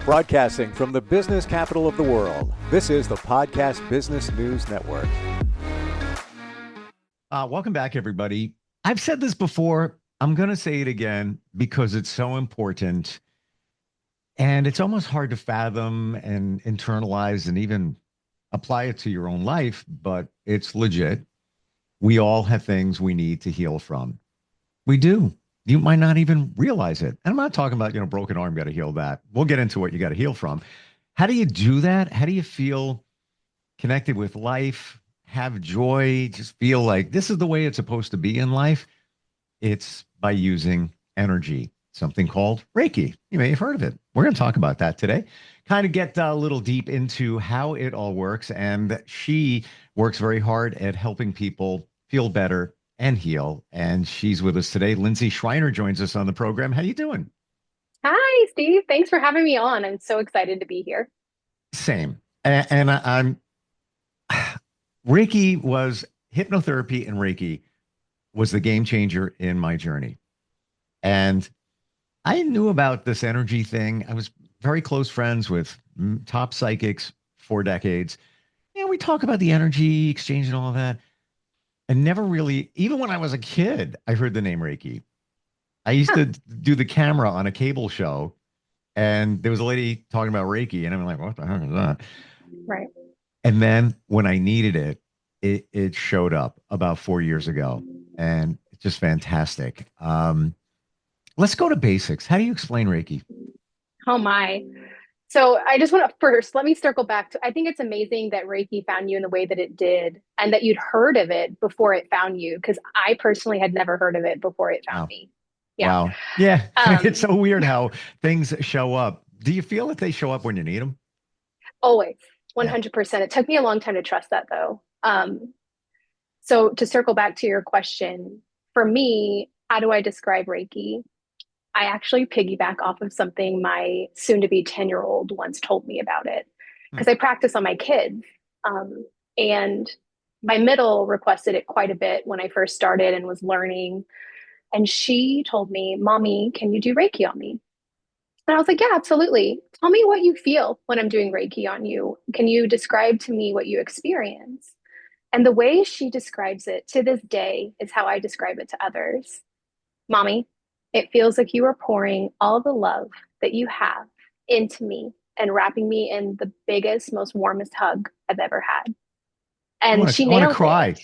Broadcasting from the business capital of the world, this is the Podcast Business News Network. Welcome back, everybody. I've said this before. I'm going to say it again because it's so important. And it's almost hard to fathom and internalize and even apply it to your own life, but it's legit. We all have things we need to heal from. We do. You might not even realize it. And I'm not talking about, broken arm, got to heal that. We'll get into what you got to heal from. How do you do that? How do you feel connected with life, have joy, just feel like this is the way it's supposed to be in life? It's by using energy, something called Reiki. You may have heard of it. We're going to talk about that today. Kind of get a little deep into how it all works. And she works very hard at helping people feel better and heal. And she's with us today. Linzi Schreiner joins us on the program. How you doing? Hi, Steve. Thanks for having me on. I'm so excited to be here. Same. And I'm Reiki was hypnotherapy, and Reiki was the game changer in my journey. And I knew about this energy thing. I was very close friends with top psychics for decades. We talk about the energy exchange and all of that. And never really, even when I was a kid, I heard the name Reiki. I used to do the camera on a cable show, and there was a lady talking about Reiki, and I'm like, what the heck is that? Right. And then when I needed it showed up about 4 years ago, and it's just fantastic. Let's go to basics. How do you explain Reiki? Oh my. So I just want to first, let me circle back to, I think it's amazing that Reiki found you in the way that it did and that you'd heard of it before it found you, because I personally had never heard of it before it found me. Yeah. Wow. Yeah. It's so weird how things show up. Do you feel that they show up when you need them? Always. 100%. It took me a long time to trust that though. So to circle back to your question, for me, how do I describe Reiki? I actually piggyback off of something my soon to be 10-year-old once told me about it, because I practice on my kids. And my middle requested it quite a bit when I first started and was learning. And she told me, Mommy, can you do Reiki on me? And I was like, yeah, absolutely. Tell me what you feel when I'm doing Reiki on you. Can you describe to me what you experience? And the way she describes it to this day is how I describe it to others. Mommy, it feels like you are pouring all the love that you have into me and wrapping me in the biggest, most warmest hug I've ever had. And she nailed it.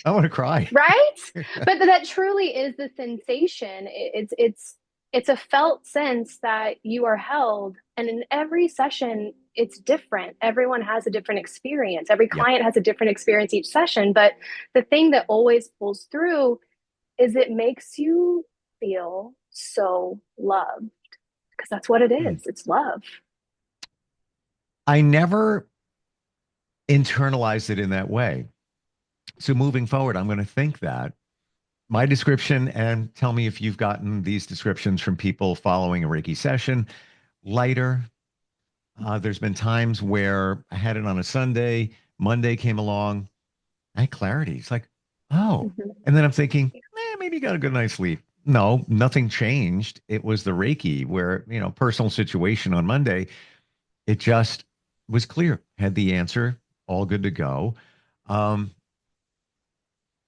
I want to cry. Right? But that truly is the sensation. It's a felt sense that you are held. And in every session, it's different. Everyone has a different experience. Every client has a different experience each session. But the thing that always pulls through is it makes you feel so loved, because that's what it is. It's love. I never internalized it in that way. So moving forward, I'm going to think that my description, and tell me if you've gotten these descriptions from people following a Reiki session, lighter. There's been times where I had it on a Sunday, Monday came along, I had clarity. It's like, oh, and then I'm thinking, maybe you got a good night's sleep. No, nothing changed. It was the Reiki where, personal situation on Monday, it just was clear, had the answer, all good to go. The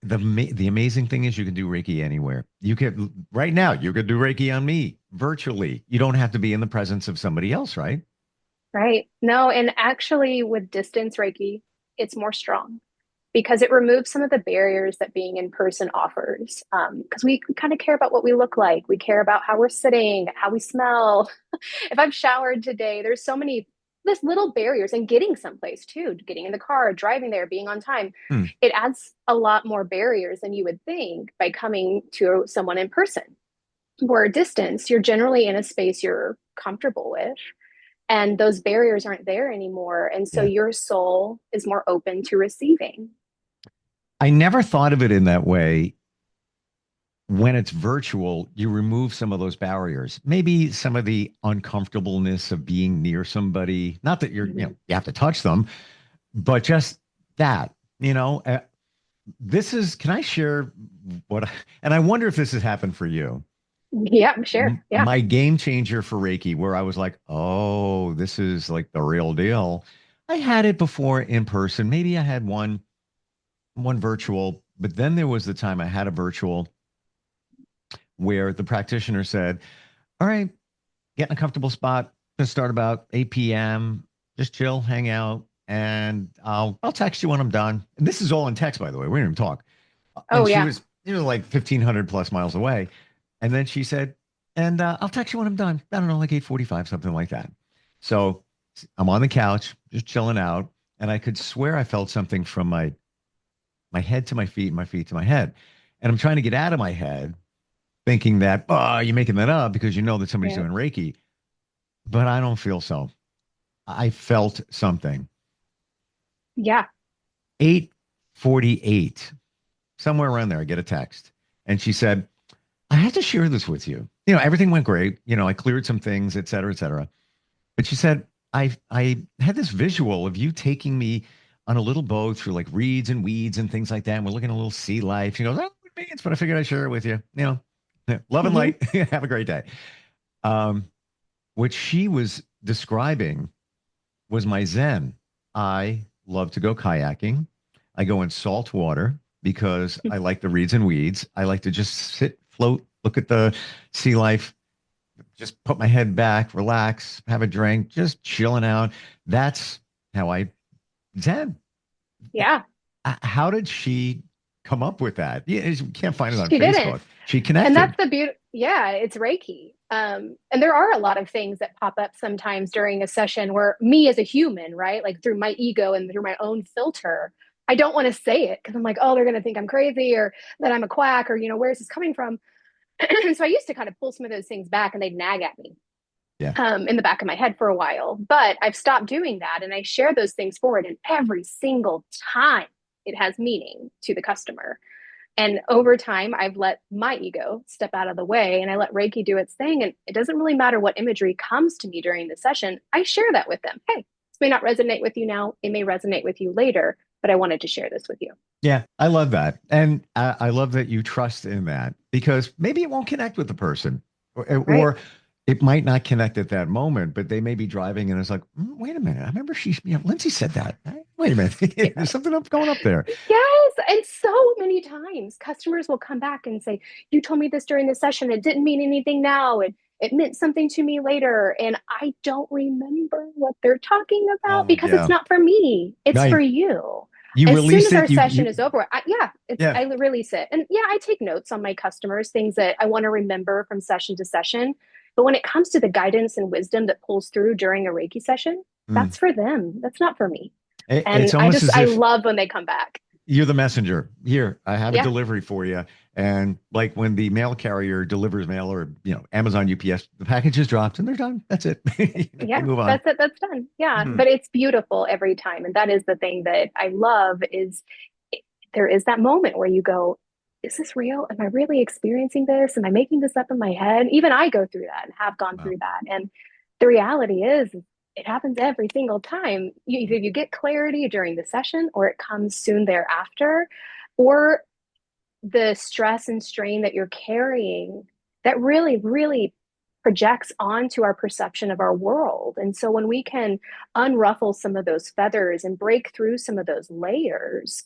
amazing thing is you can do Reiki anywhere. You can, right now, you could do Reiki on me virtually. You don't have to be in the presence of somebody else, right? Right. No, and actually with distance Reiki, it's more strong because it removes some of the barriers that being in person offers. Because we kind of care about what we look like. We care about how we're sitting, how we smell. If I've showered today, there's so many this little barriers, and getting someplace too, getting in the car, driving there, being on time. It adds a lot more barriers than you would think by coming to someone in person. Where distance, you're generally in a space you're comfortable with, and those barriers aren't there anymore. And so your soul is more open to receiving. I never thought of it in that way. When it's virtual, you remove some of those barriers, maybe some of the uncomfortableness of being near somebody. Not that you have to touch them, but just that, this is, can I share and I wonder if this has happened for you. Yeah, I'm sure. Yeah. My game changer for Reiki, where I was like, oh, this is like the real deal. I had it before in person. Maybe I had one virtual, but then there was the time I had a virtual where the practitioner said, all right, get in a comfortable spot. Gonna start about 8 p.m. Just chill, hang out, and I'll text you when I'm done. And this is all in text, by the way. We didn't even talk. Oh, And she yeah. was, like 1,500 plus miles away. And then she said, and I'll text you when I'm done. I don't know, like 8:45, something like that. So I'm on the couch, just chilling out, and I could swear I felt something from my head to my feet, and my feet to my head. And I'm trying to get out of my head, thinking that, oh, you're making that up because you know that somebody's Yeah. doing Reiki. But I don't feel so. I felt something. Yeah. 8:48, somewhere around there, I get a text. And she said, I have to share this with you. Everything went great. I cleared some things, et cetera, et cetera. But she said, I had this visual of you taking me on a little boat through like reeds and weeds and things like that. And we're looking at a little sea life. She goes, oh, it means, but I figured I'd share it with you. Love and Hmm. light. Have a great day. Um, what she was describing was my Zen. I love to go kayaking. I go in salt water because I like the reeds and weeds. I like to just sit, float, look at the sea life, just put my head back, relax, have a drink, just chilling out. That's how I Zen. Yeah. How did she come up with that? Yeah, you can't find it on She didn't. Facebook. She And that's connected. the beauty. Yeah, it's Reiki. And there are a lot of things that pop up sometimes during a session where me as a human, right? Like through my ego and through my own filter, I don't want to say it because I'm like, oh, they're going to think I'm crazy or that I'm a quack or, where's this coming from? So I used to kind of pull some of those things back and they'd nag at me Yeah. in the back of my head for a while. But I've stopped doing that and I share those things forward. And every single time it has meaning to the customer. And over time, I've let my ego step out of the way and I let Reiki do its thing. And it doesn't really matter what imagery comes to me during the session. I share that with them. Hey, this may not resonate with you now. It may resonate with you later, but I wanted to share this with you. Yeah, I love that. And I love that you trust in that because maybe it won't connect with the person Right. or it might not connect at that moment, but they may be driving and it's like, wait a minute. I remember Lindsay said that. Wait a minute. Yeah. There's something up going up there. Yes. And so many times customers will come back and say, you told me this during the session. It didn't mean anything now. It meant something to me later. And I don't remember what they're talking about Oh, because it's yeah. not for me. It's for Right. you. You As soon released as our it. session is over, Yeah. I release it. And yeah, I take notes on my customers, things that I want to remember from session to session. But when it comes to the guidance and wisdom that pulls through during a Reiki session, Mm. that's for them. That's not for me. It's And almost as I if love when they come back. you're the messenger. Here, I have a Yeah. delivery for you. And like when the mail carrier delivers mail or, Amazon UPS, the package is dropped and they're done. That's it. They Yeah, move on. that's it. That's done. Yeah. Mhm. But it's beautiful every time. And that is the thing that I love is there is that moment where you go, is this real? Am I really experiencing this? Am I making this up in my head? Even I go through that and have gone Wow. through that. And the reality is it happens every single time. Either you get clarity during the session or it comes soon thereafter, or the stress and strain that you're carrying that really, really projects onto our perception of our world. And so when we can unruffle some of those feathers and break through some of those layers,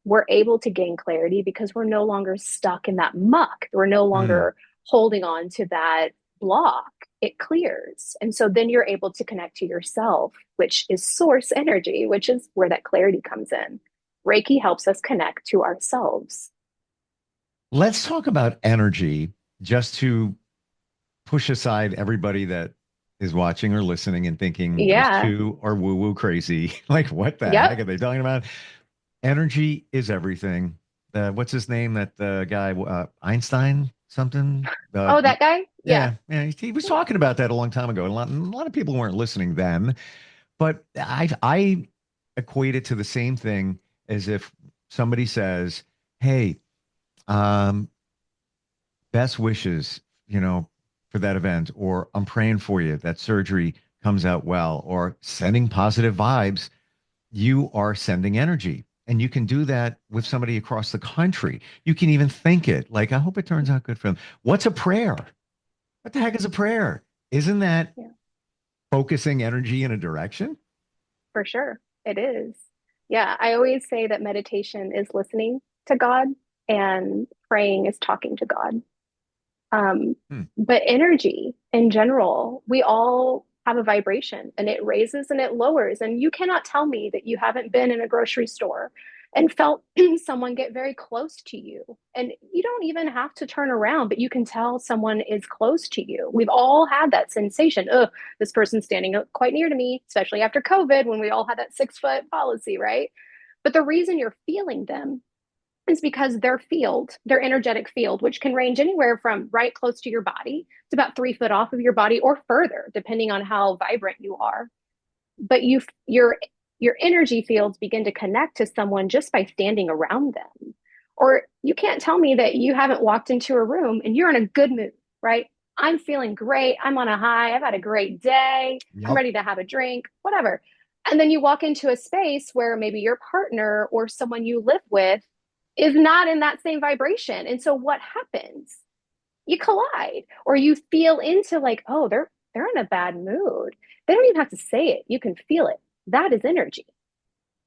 we're able to gain clarity because we're no longer stuck in that muck. We're no Mm. longer holding on to that block. It clears. And so then you're able to connect to yourself, which is source energy, which is where that clarity comes in. Reiki helps us connect to ourselves. Let's talk about energy just to push aside everybody that is watching or listening and thinking those Yeah. two are woo woo crazy. Like, what the heck Yep. are they talking about? Energy is everything. What's his name? That guy, Einstein, something. Oh, that guy? Yeah. Yeah, he was talking about that a long time ago. A lot of people weren't listening then, but I equate it to the same thing as if somebody says, "Hey, um, best wishes, for that event," or "I'm praying for you that surgery comes out well," or sending positive vibes. You are sending energy. And you can do that with somebody across the country. You can even think it like, I hope it turns out good for them. What's a prayer? What the heck is a prayer? Isn't that Yeah, focusing energy in a direction? for sure. It is. Yeah, I always say that meditation is listening to God and praying is talking to God. Um, Hmm. but energy in general, we all have a vibration and it raises and it lowers. And you cannot tell me that you haven't been in a grocery store and felt someone get very close to you. And you don't even have to turn around, but you can tell someone is close to you. We've all had that sensation. Oh, this person's standing up quite near to me, especially after COVID when we all had that 6 foot policy, right? But the reason you're feeling them is because their field, their energetic field, which can range anywhere from right close to your body to about 3 foot off of your body or further, depending on how vibrant you are. But your energy fields begin to connect to someone just by standing around them. Or you can't tell me that you haven't walked into a room and you're in a good mood, right? I'm feeling great. I'm on a high. I've had a great day. I'm Yep. ready to have a drink, whatever. And then you walk into a space where maybe your partner or someone you live with is not in that same vibration. And so what happens? You collide or you feel into like, oh, they're in a bad mood. They don't even have to say it. You can feel it. That is energy.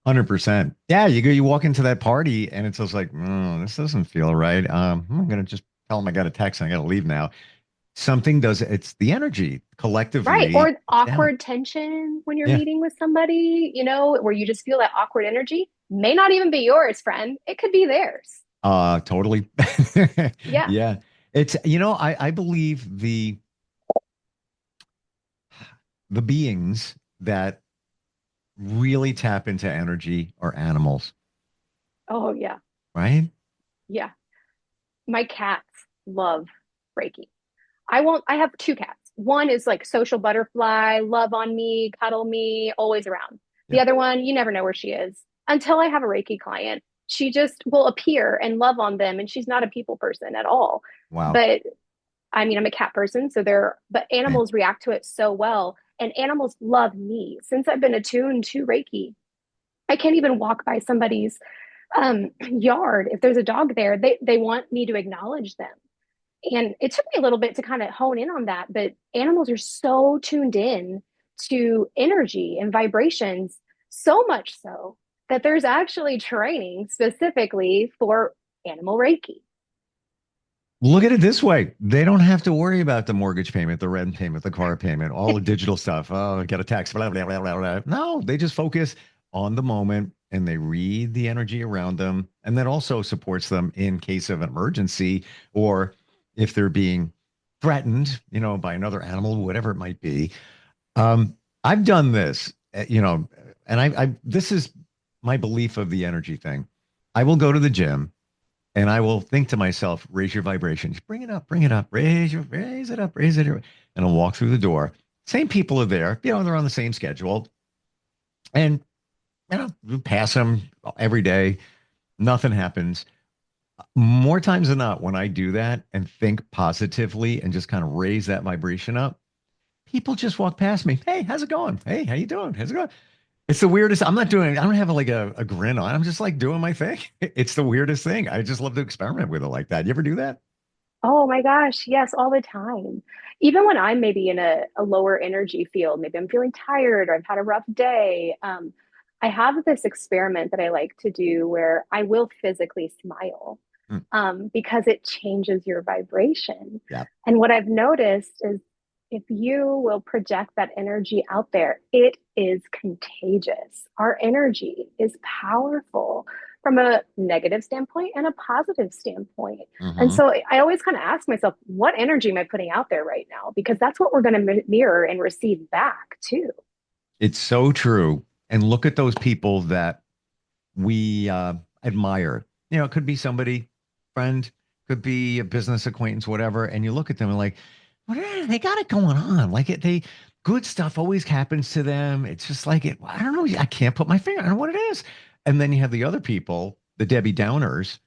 100%. Yeah, you walk into that party and it's just like, this doesn't feel right. I'm gonna just tell them I got a text and I gotta leave now. Something does it's the energy Right. collectively. Or It's down. awkward tension when you're Yeah. meeting with somebody, where you just feel that awkward energy. May not even be yours, friend. It could be theirs. Totally. Yeah. Yeah. It's I believe the beings that really tap into energy are animals, Oh, yeah. right? Yeah. My cats love Reiki. I have two cats. One is like social butterfly, love on me, cuddle me, always around. The Yeah. other one, you never know where she is until I have a Reiki client. She just will appear and love on them, and she's not a people person at all. Wow. But I mean, I'm a cat person, but Same. animals react to it so well, and animals love me. Since I've been attuned to Reiki, I can't even walk by somebody's yard. If there's a dog there, they want me to acknowledge them. And it took me a little bit to kind of hone in on that, but animals are so tuned in to energy and vibrations, so much so that there's actually training specifically for animal Reiki. Look at it this way. They don't have to worry about the mortgage payment, the rent payment, the car payment, all the digital stuff. Oh, get a text, blah, blah, blah, blah, blah. No, they just focus on the moment and they read the energy around them. And that also supports them in case of an emergency or if they're being threatened, by another animal, whatever it might be. I've done this, and this is my belief of the energy thing. I will go to the gym and I will think to myself, raise your vibration. Just bring it up, raise it up, raise it up. And I'll walk through the door. Same people are there, they're on the same schedule. And, you pass them every day. Nothing happens. More times than not, when I do that and think positively and just kind of raise that vibration up, people just walk past me. Hey, how's it going? Hey, how you doing? How's it going? It's the weirdest. I don't have like a grin on. I'm just like doing my thing. It's the weirdest thing. I just love to experiment with it like that. You ever do that? Oh my gosh, yes, all the time. Even when I'm maybe in a lower energy field, maybe I'm feeling tired or I've had a rough day. I have this experiment that I like to do where I will physically smile Hmm. because it changes your vibration. Yeah. And what I've noticed is if you will project that energy out there, it is contagious. Our energy is powerful from a negative standpoint and a positive standpoint. And Hmm. so I always kind of ask myself, what energy am I putting out there right now? Because that's what we're going to mirror and receive back too. It's so true. And look at those people that we admire. It could be somebody, friend, could be a business acquaintance, whatever. And you look at them and like, they got it going on. Like good stuff always happens to them. It's just like I don't know. I can't put my finger on what it is. And then you have the other people, the Debbie Downers,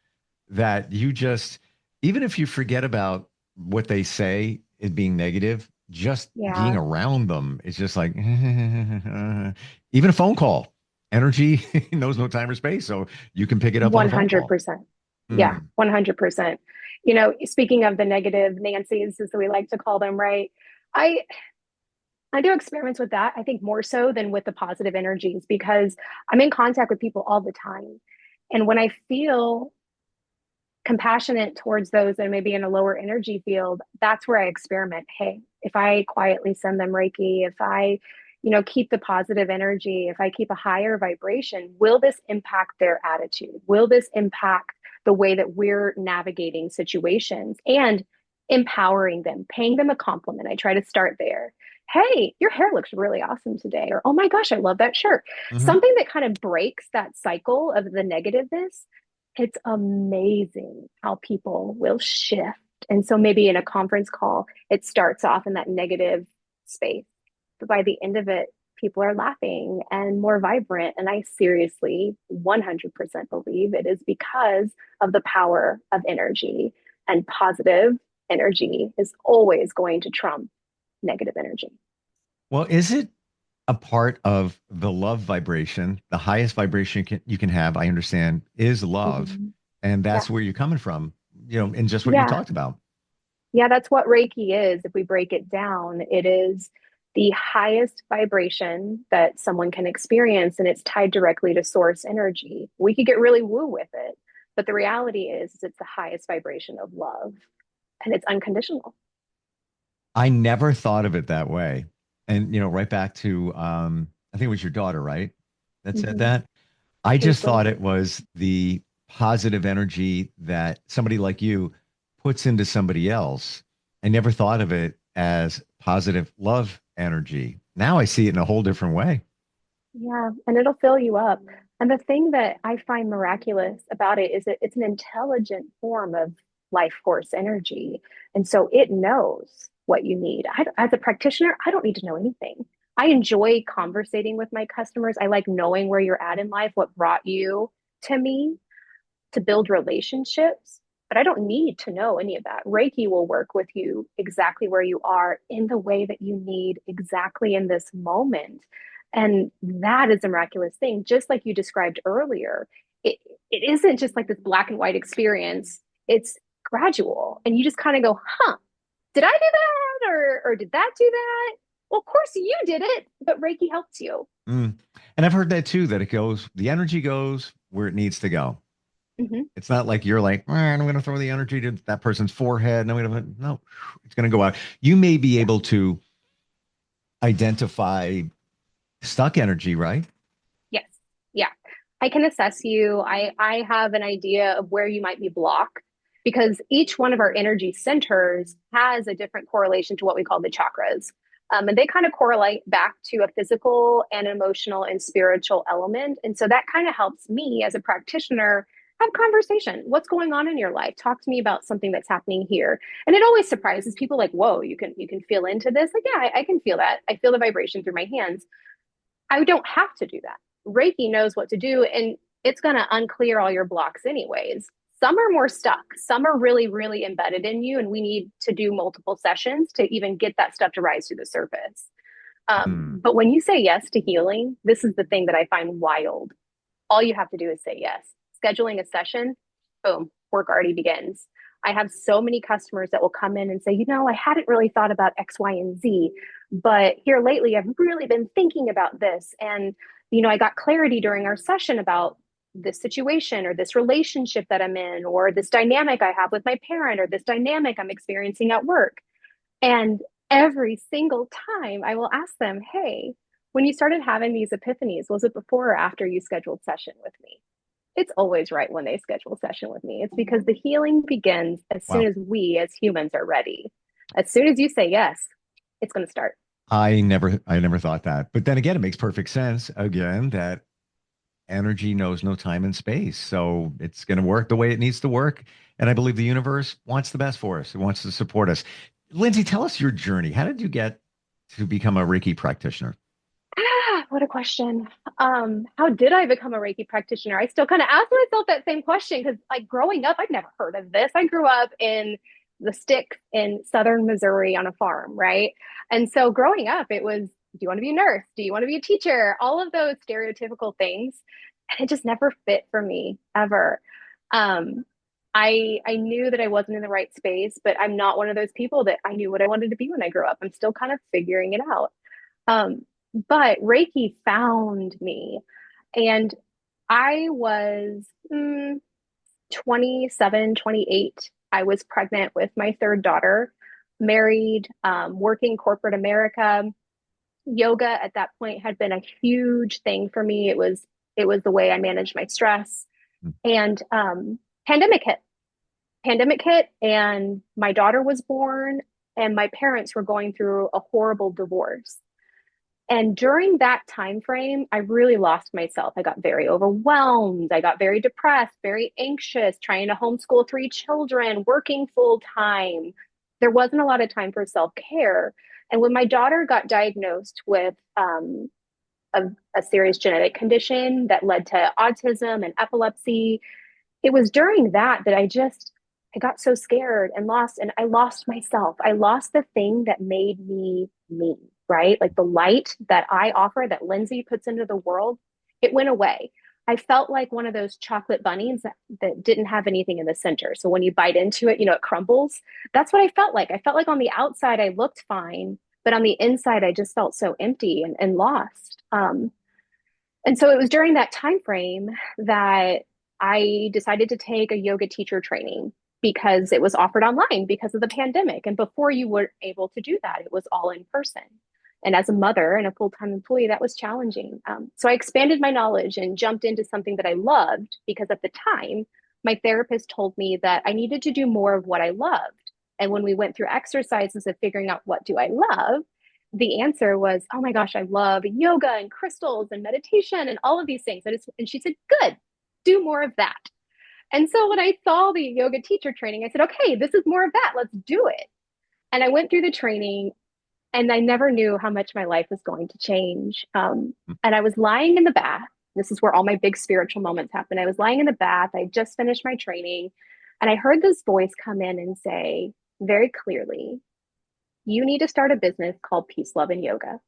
that you just, even if you forget about what they say it being negative, just being Yeah, around them is just like, even a phone call. Energy knows no time or space, so you can pick it up on a phone call. 100%. Yeah, Mm. 100%. Speaking of the negative Nancy's, as we like to call them, right? I I do experiments with that. I think more so than with the positive energies because I'm in contact with people all the time. And when I feel compassionate towards those that may be in a lower energy field, that's where I experiment. Hey, if I quietly send them Reiki, if I, keep the positive energy, if I keep a higher vibration, will this impact their attitude? Will this impact the way that we're navigating situations and empowering them, paying them a compliment? I try to start there. Hey, your hair looks really awesome today. Or, oh my gosh, I love that shirt. Hmm. Something that kind of breaks that cycle of the negativeness. It's amazing how people will shift. And so maybe in a conference call, it starts off in that negative space. But by the end of it, people are laughing and more vibrant. And I seriously 100% believe it is because of the power of energy, and positive energy is always going to trump negative energy. Well, is it a part of the love vibration? The highest vibration you can have, I understand, is love. Mhm. And Yeah. that's where you're coming from, in just what you Yeah. talked about. Yeah, that's what Reiki is. If we break it down, it is the highest vibration that someone can experience, and it's tied directly to source energy. We could get really woo with it, but the reality is it's the highest vibration of love, and it's unconditional. I never thought of it that way. And, right back to, I think it was your daughter, right? That said Hmm. that. I just Paisley. thought it was the positive energy that somebody like you puts into somebody else. I never thought of it as positive love energy. Now I see it in a whole different way. Yeah, and it'll fill you up. And the thing that I find miraculous about it is that it's an intelligent form of life force energy. And so it knows what you need. As a practitioner, I don't need to know anything. I enjoy conversating with my customers. I like knowing where you're at in life, what brought you to me to build relationships, but I don't need to know any of that. Reiki will work with you exactly where you are in the way that you need exactly in this moment. And that is a miraculous thing. Just like you described earlier, it, it isn't just like this black and white experience, it's gradual. And you just kind of go, huh, did I do that? Or did that do that? Well, of course you did it, but Reiki helped you. Mm. And I've heard that too, that the energy goes where it needs to go. Mhm. It's not like you're like, I'm going to throw the energy to that person's forehead. No, it's going to go out. You may be Yeah. able to identify stuck energy, right? Yes. Yeah. I can assess you. I have an idea of where you might be blocked because each one of our energy centers has a different correlation to what we call the chakras. And they kind of correlate back to a physical and emotional and spiritual element. And so that kind of helps me as a practitioner have conversation. What's going on in your life? Talk to me about something that's happening here. And it always surprises people like, whoa, you can feel into this. Like, yeah, I can feel that. I feel the vibration through my hands. I don't have to do that. Reiki knows what to do, and it's going to unclear all your blocks, anyways. Some are more stuck, some are really, really embedded in you, and we need to do multiple sessions to even get that stuff to rise to the surface. Hmm. But when you say yes to healing, this is the thing that I find wild. All you have to do is say yes. Scheduling a session, boom, work already begins. I have so many customers that will come in and say, I hadn't really thought about X, Y, and Z, but here lately I've really been thinking about this. And, I got clarity during our session about this situation or this relationship that I'm in, or this dynamic I have with my parent, or this dynamic I'm experiencing at work. And every single time I will ask them, hey, when you started having these epiphanies, was it before or after you scheduled session with me? It's always right when they schedule session with me. It's because the healing begins as soon Wow. as we as humans are ready. As soon as you say yes, it's going to start. I never thought that. But then again, it makes perfect sense again that energy knows no time and space. So it's going to work the way it needs to work. And I believe the universe wants the best for us. It wants to support us. Lindsay, tell us your journey. How did you get to become a Reiki practitioner? What a question. How did I become a Reiki practitioner? I still kind of ask myself that same question because, like, growing up, I'd never heard of this. I grew up in the sticks in southern Missouri on a farm, right? And so growing up, it was, do you want to be a nurse? Do you want to be a teacher? All of those stereotypical things. And it just never fit for me ever. Um, I knew that I wasn't in the right space, but I'm not one of those people that I knew what I wanted to be when I grew up. I'm still kind of figuring it out. Um, but Reiki found me, and I was 27, 28. I was pregnant with my third daughter, married, working corporate America. Yoga at that point had been a huge thing for me. It was the way I managed my stress. And pandemic hit. Pandemic hit, and my daughter was born, and my parents were going through a horrible divorce. And during that time frame, I really lost myself. I got very overwhelmed. I got very depressed, very anxious, trying to homeschool three children, working full time. There wasn't a lot of time for self care. And when my daughter got diagnosed with a, a serious genetic condition that led to autism and epilepsy, it was during that I got so scared and I lost myself. I lost the thing that made me, right? Like the light that I offer, that Linzi puts into the world, it went away. I felt like one of those chocolate bunnies that didn't have anything in the center. So when you bite into it, it crumbles. That's what I felt like. I felt like on the outside I looked fine, but on the inside I just felt so empty and lost. And so it was during that time frame that I decided to take a yoga teacher training because it was offered online because of the pandemic. And before you were able to do that, it was all in person. And as a mother and a full time employee, that was challenging. So I expanded my knowledge and jumped into something that I loved because at the time, my therapist told me that I needed to do more of what I loved. And when we went through exercises of figuring out what do I love, the answer was, oh my gosh, I love yoga and crystals and meditation and all of these things. And she said, good, do more of that. And so when I saw the yoga teacher training, I said, okay, this is more of that. Let's do it. And I went through the training and I never knew how much my life was going to change. And I was lying in the bath. This is where all my big spiritual moments happen. I was lying in the bath. I just finished my training and I heard this voice come in and say very clearly, you need to start a business called Peace, Love, and Yoga.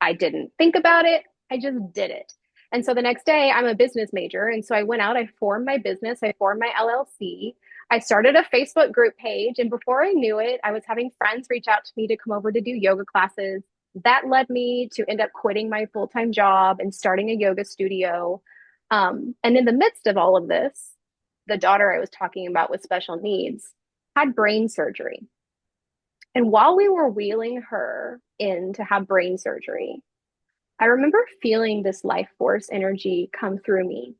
I didn't think about it. I just did it. And so the next day, I'm a business major. And so I went out, I formed my business, I formed my LLC. I started a Facebook group page. And before I knew it, I was having friends reach out to me to come over to do yoga classes. That led me to end up quitting my full time job and starting a yoga studio. And in the midst of all of this, the daughter I was talking about with special needs had brain surgery. And while we were wheeling her in to have brain surgery, I remember feeling this life force energy come through me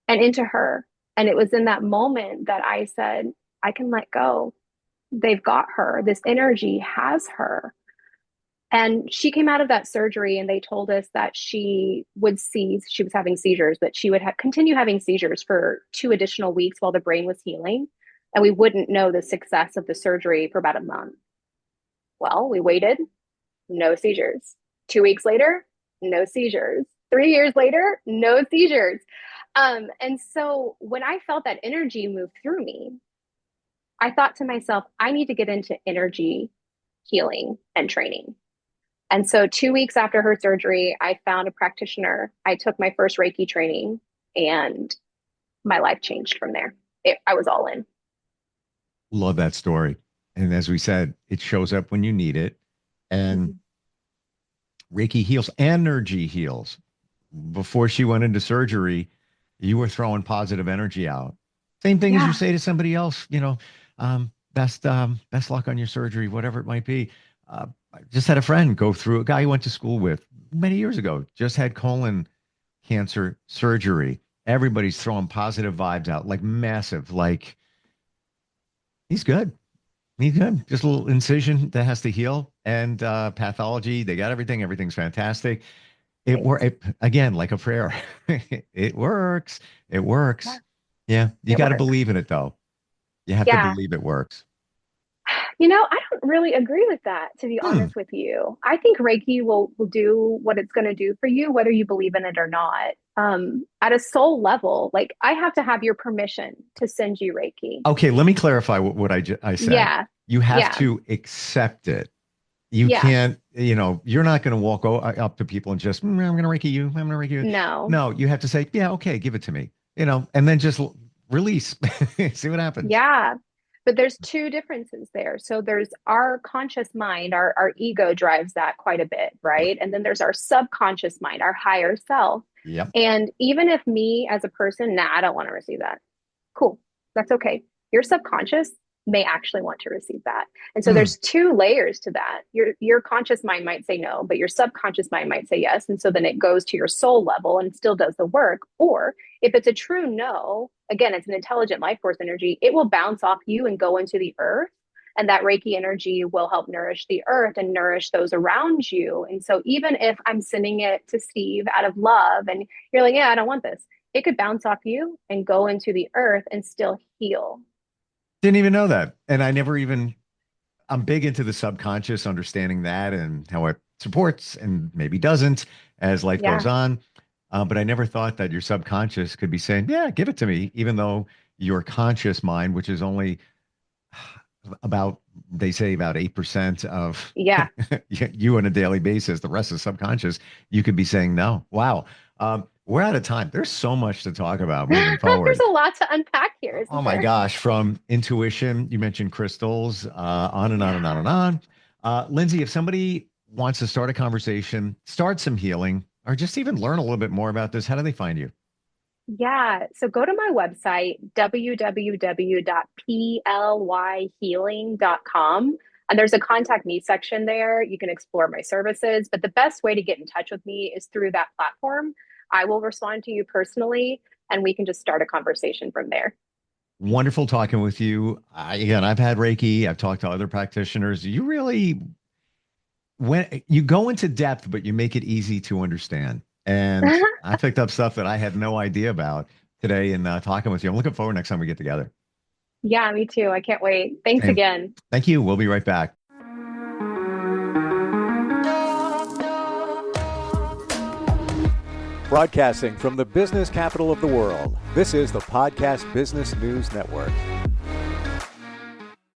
and into her. And it was in that moment that I said, I can let go. They've got her. This energy has her. And she came out of that surgery and they told us that she was having seizures, that she would continue having seizures for 2 additional weeks while the brain was healing. And we wouldn't know the success of the surgery for about a month. Well, we waited, no seizures. 2 weeks later, no seizures. 3 years later, no seizures. And so when I felt that energy move through me, I thought to myself, I need to get into energy healing and training. And so 2 weeks after her surgery, I found a practitioner. I took my first Reiki training and my life changed from there. I was all in. Love that story. And as we said, it shows up when you need it. And Reiki heals, energy heals. Before she went into surgery, you were throwing positive energy out. Same thing as you say to somebody else, best luck on your surgery, whatever it might be. I just had a friend go through, a guy he went to school with many years ago, just had colon cancer surgery. Everybody's throwing positive vibes out, like massive, like he's good. He's good. Just a little incision that has to heal and pathology. They got everything. Everything's fantastic. It works again, like a prayer. It works. It works. Yeah. You got to believe in it though. You have to believe it works. I don't really agree with that, to be honest with you. I think Reiki will do what it's going to do for you, whether you believe in it or not. At a soul level, like I have to have your permission to send you Reiki. Okay, let me clarify what I said. Yeah. You have to accept it. You can't, you're not going to walk up to people and just, I'm going to Reiki you. I'm going to Reiki you. No. No, you have to say, yeah, okay, give it to me, and then just release, see what happens. Yeah. But there's two differences there. So there's our conscious mind, our ego drives that quite a bit, right? And then there's our subconscious mind, our higher self. Yep. And even if me as a person, nah, I don't want to receive that. Cool. That's okay. Your subconscious may actually want to receive that. And so there's two layers to that. Your conscious mind might say no, but your subconscious mind might say yes. And so then it goes to your soul level and still does the work. Or if it's a true no, again, it's an intelligent life force energy, it will bounce off you and go into the earth. And that Reiki energy will help nourish the earth and nourish those around you. And so even if I'm sending it to Steve out of love and you're like, yeah, I don't want this, it could bounce off you and go into the earth and still heal. Didn't even know that. And I'm big into the subconscious, understanding that and how it supports and maybe doesn't as life Yeah. goes on. But I never thought that your subconscious could be saying, yeah, give it to me, even though your conscious mind, which is only they say about 8% of Yeah. you on a daily basis, the rest is subconscious, you could be saying no. Wow. We're out of time. There's so much to talk about moving forward. There's a lot to unpack here. Oh my gosh, from intuition, you mentioned crystals, on and on and on and on. Linzi, if somebody wants to start a conversation, start some healing, or just even learn a little bit more about this, how do they find you? Yeah. So go to my website, www.plyhealing.com. And there's a contact me section there. You can explore my services, but the best way to get in touch with me is through that platform. I will respond to you personally, and we can just start a conversation from there. Wonderful talking with you. I've had Reiki. I've talked to other practitioners. You really, when you go into depth, but you make it easy to understand. And I picked up stuff that I had no idea about today in talking with you. I'm looking forward next time we get together. Yeah, me too. I can't wait. Thanks And again. thank you. We'll be right back. Broadcasting from the business capital of the world, this is the Podcast Business News Network.